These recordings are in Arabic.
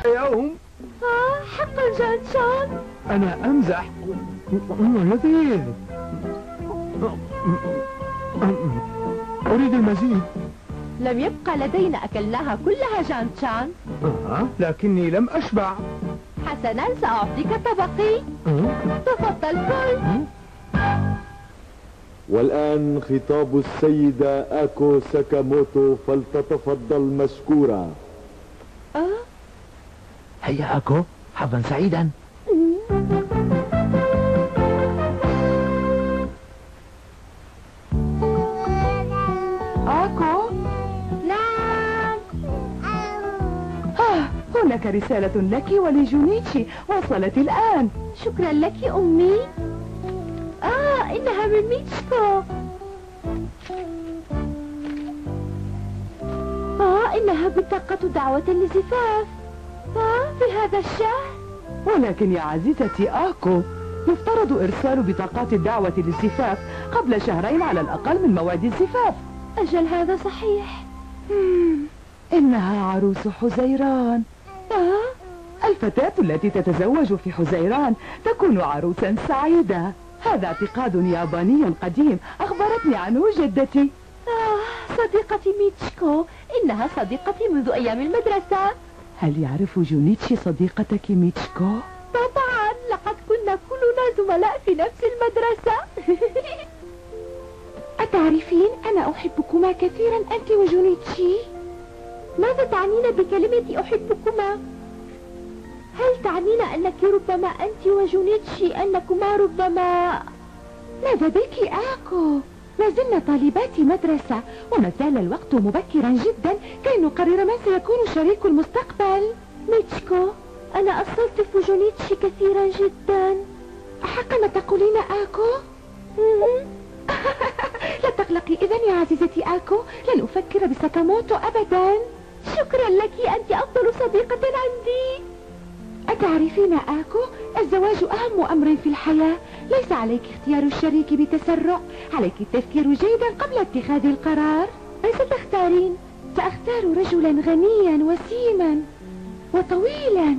يوم. حقا جان شان. أنا أمزح. لذيذ. أريد المزيد. لم يبقى لدينا، أكلناها كلها جان شان. لكني لم أشبع. حسنا، سأعطيك طبقي. تفضل كل. والآن خطاب السيدة آكو ساكاموتو، فلتتفضل مشكورة. هيا آكو، حظا سعيدا. آكو؟ نعم. هناك رسالة لك ولجونيتشي وصلت الآن. شكرا لك أمي. إنها من ميتشكو. إنها بطاقة دعوة للزفاف. في هذا الشهر. ولكن يا عزيزتي آكو، يفترض إرسال بطاقات الدعوة للزفاف قبل شهرين على الأقل من موعد الزفاف. أجل هذا صحيح. إنها عروس حزيران. الفتاة التي تتزوج في حزيران تكون عروسا سعيدة. هذا اعتقاد ياباني قديم أخبرتني عنه جدتي. صديقتي ميتشكو، إنها صديقتي منذ أيام المدرسة. هل يعرف جونيتشي صديقتك ميتشكو؟ طبعا، لقد كنا كلنا زملاء في نفس المدرسة. أتعرفين أنا أحبكما كثيرا أنت وجونيتشي. ماذا تعنين بكلمة أحبكما؟ هل تعنين أنك ربما أنت وجونيتشي أنكما ربما... ماذا بك آكو؟ لازلنا طالبات مدرسة وما زال الوقت مبكرا جدا كي نقرر من سيكون شريك المستقبل. ميتشكو، أنا أستلطف جونيتشي كثيرا جدا. حقا ما تقولين آكو؟ لا تقلقي إذن يا عزيزتي آكو، لن أفكر بساكاموتو أبدا. شكرا لك، أنت أفضل صديقة عندي. أتعرفين آكو، الزواج أهم أمر في الحياة. ليس عليك اختيار الشريك بتسرع، عليك التفكير جيدا قبل اتخاذ القرار. من ستختارين؟ سأختار رجلا غنيا وسيما وطويلا.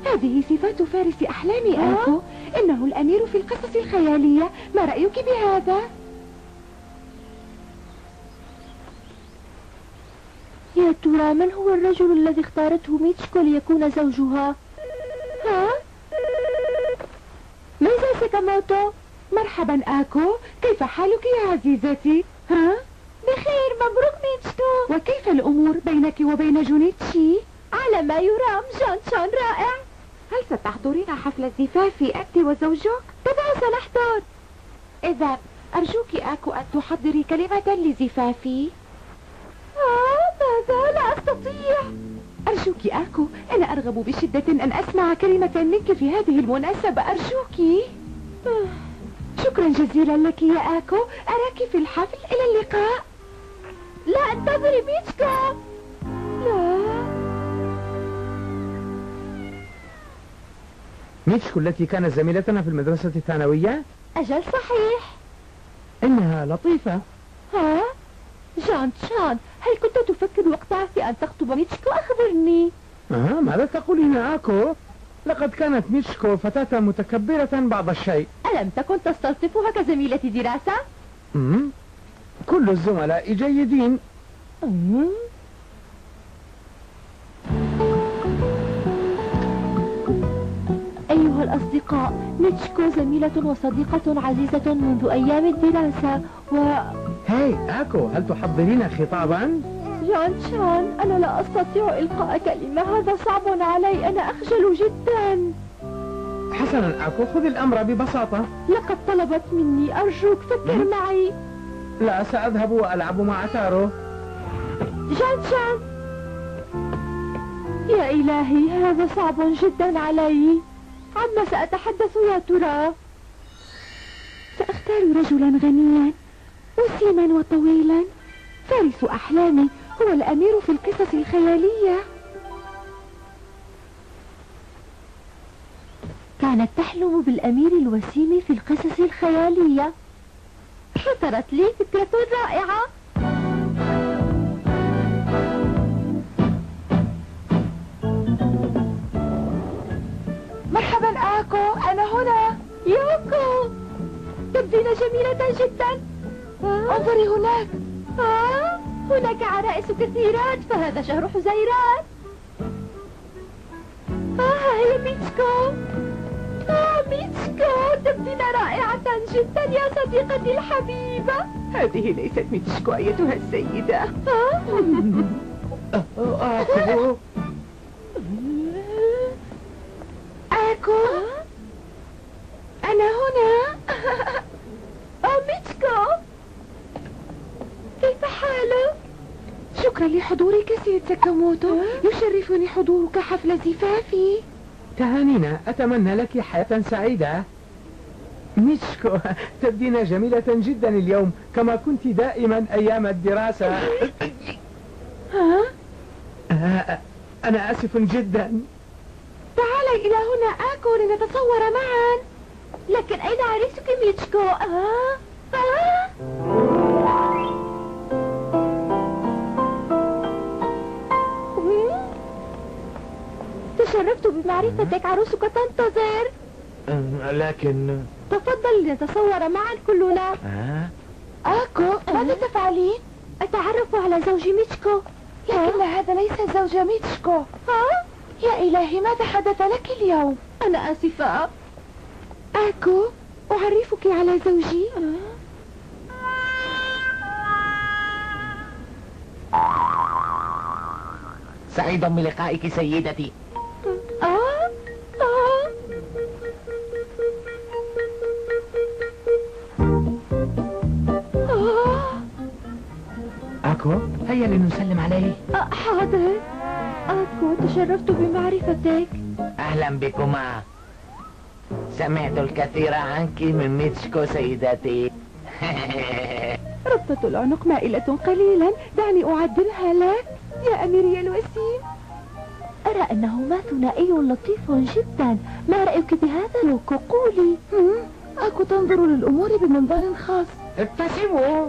هذه صفات فارس أحلامي آكو، إنه الأمير في القصص الخيالية. ما رأيك بهذا؟ يا ترى من هو الرجل الذي اختارته ميتشكو ليكون زوجها؟ ماذا ساكاموتو؟ مرحبا آكو، كيف حالك يا عزيزتي؟ بخير، مبروك ميتشكو. وكيف الأمور بينك وبين جونيتشي؟ على ما يرام، جان شان رائع. هل ستحضرين حفل الزفاف أنت وزوجك؟ طبعا سنحضر. إذا أرجوك آكو أن تحضري كلمة لزفافي. ماذا؟ لا أستطيع. أرجوك آكو، أنا أرغب بشدة أن أسمع كلمة منك في هذه المناسبة، أرجوك. شكرا جزيلا لك يا آكو، أراك في الحفل. إلى اللقاء. لا، انتظري ميتشكو. لا. ميتشكو التي كانت زميلتنا في المدرسة الثانوية؟ أجل صحيح. إنها لطيفة. جان شان، هل كنت تفكر وقتها في أن تخطب ميتشكو؟ أخبرني. ماذا تقولين آكو؟ لقد كانت ميتشكو فتاة متكبرة بعض الشيء. ألم تكن تستلطفها كزميلة دراسة؟ كل الزملاء جيدين. أيها الأصدقاء، ميتشكو زميلة وصديقة عزيزة منذ أيام الدراسة هاي آكو، هل تحضرين خطابا؟ جان شان، أنا لا أستطيع إلقاء كلمة، هذا صعب علي، أنا أخجل جدا. حسنا آكو، خذ الأمر ببساطة. لقد طلبت مني، أرجوك فكر معي. لا، سأذهب وألعب مع تارو. جان شان، يا إلهي، هذا صعب جدا علي. عما سأتحدث يا ترى؟ سأختار رجلا غنيا وسيما وطويلا. فارس أحلامي هو الأمير في القصص الخيالية. كانت تحلم بالأمير الوسيم في القصص الخيالية. خطرت لي فكرة رائعة. مرحبا آكو، أنا هنا. يوكو، تبدين جميلة جدا. انظري هناك. هناك عرائس كثيرات، فهذا شهر حزيران. هي ميتشكو. ميتشكو، تبدين رائعة جدا يا صديقتي الحبيبة. هذه ليست ميتشكو أيتها السيدة. آكو. آكو، أنا هنا. ميتشكو، كيف حالك؟ شكرا لحضورك سيد ساكاموتو. يشرفني حضورك حفل زفافي. تهانينا، أتمنى لك حياة سعيدة. ميتشكو، تبدين جميلة جدا اليوم كما كنت دائما أيام الدراسة. أنا آسف جدا. تعالي إلى هنا آكو لنتصور معا. لكن أين عريسك ميتشكو؟ تشرفت بمعرفتك، عروسك تنتظر. لكن تفضل لنتصور معا كلنا. آكو، ماذا تفعلين؟ أتعرف على زوجي ميتشكو. لكن هذا ليس زوج ميتشكو. يا إلهي، ماذا حدث لك اليوم؟ أنا آسفة. آكو، أعرفك على زوجي. سعيد بلقائك سيدتي. أكو، هيا لنسلم عليه. حاضر. أكو، تشرفت بمعرفتك. أهلا بكما. سمعت الكثير عنك من ميتشكو سيدتي. ربطة العنق مائلة قليلا، دعني أعدلها لك يا أميري الوسيم. أرى أنهما ثنائي لطيف جدا. ما رأيك بهذا يوكو؟ قولي. أكو تنظر للأمور بمنظار خاص. ابتسموا.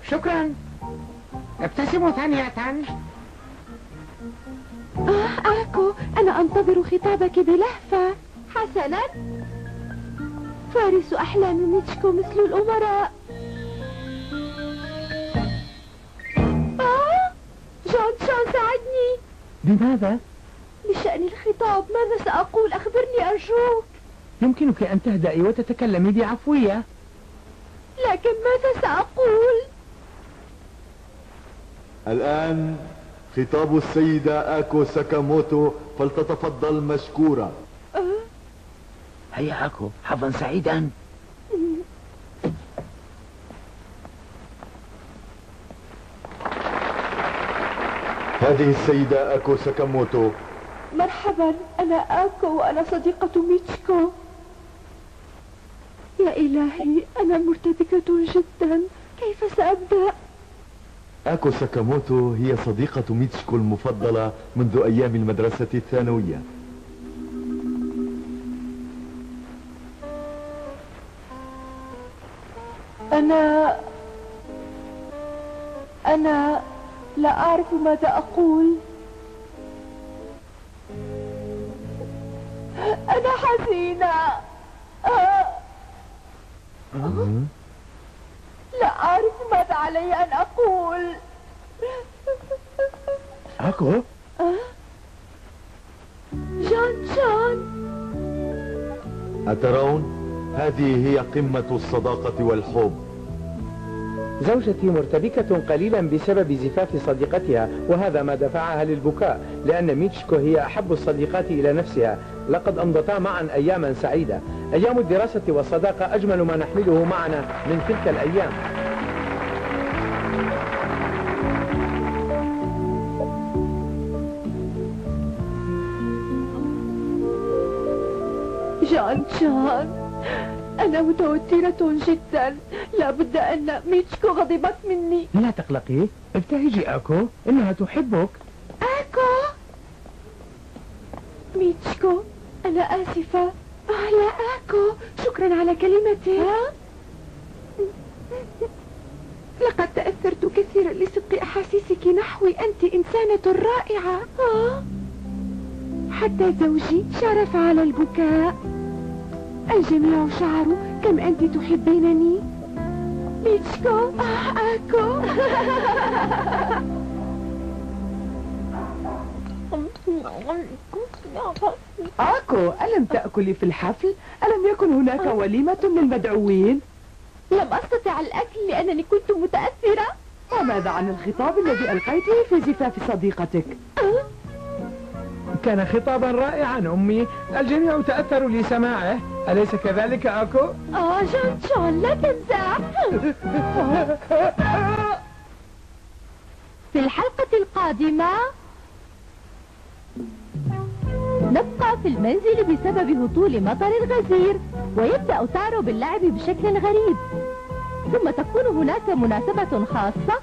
شكرا. ابتسموا ثانية. آكو، أنا أنتظر خطابك بلهفة. حسنا. فارس أحلام ميتشكو مثل الأمراء. جون ساعدني. بماذا؟ بشأن الخطاب، ماذا سأقول؟ أخبرني أرجوك. يمكنك أن تهدئي وتتكلمي بعفوية. لكن ماذا سأقول؟ الآن خطاب السيدة آكو ساكاموتو، فلتتفضل مشكورة. هيا أكو، حظا سعيدا. هذه السيدة آكو ساكاموتو. مرحبا، أنا آكو وأنا صديقة ميتشكو. يا إلهي، أنا مرتبكة جدا. كيف سأبدأ؟ آكو ساكاموتو هي صديقة ميتشكو المفضلة منذ أيام المدرسة الثانوية. أنا لا أعرف ماذا أقول. أنا حزينة. لا أعرف ماذا علي أن أقول. أكو؟ جون. أترون؟ هذه هي قمة الصداقة والحب. زوجتي مرتبكة قليلا بسبب زفاف صديقتها، وهذا ما دفعها للبكاء، لأن ميتشكو هي أحب الصديقات إلى نفسها. لقد أمضتا معا أياما سعيدة. أيام الدراسة والصداقة أجمل ما نحمله معنا من تلك الأيام. جون، أنا متوترة جدا. لا بد أن ميتشكو غضبت مني. لا تقلقي، ابتهجي أكو، إنها تحبك. آكو، ميتشكو، أنا آسفة. لا آكو، شكرا على كلمتك. لقد تأثرت كثيرا لصدق أحاسيسك نحوي. أنت إنسانة رائعة. حتى زوجي شرف على البكاء. الجميع شعروا كم أنت تحبينني. ميتشكو. آكو. آكو، ألم تأكلي في الحفل؟ ألم يكن هناك وليمة للمدعوين؟ لم أستطع الأكل لأنني كنت متأثرة. وماذا عن الخطاب الذي ألقيته في زفاف صديقتك؟ كان خطابا رائعا أمي، الجميع تأثروا لسماعه، أليس كذلك أكو؟ جون لا تنزع. في الحلقة القادمة نبقى في المنزل بسبب هطول مطر غزير، ويبدأ تارو باللعب بشكل غريب، ثم تكون هناك مناسبة خاصة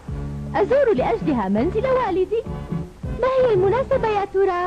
أزور لأجلها منزل والدي. ما هي المناسبة يا ترى؟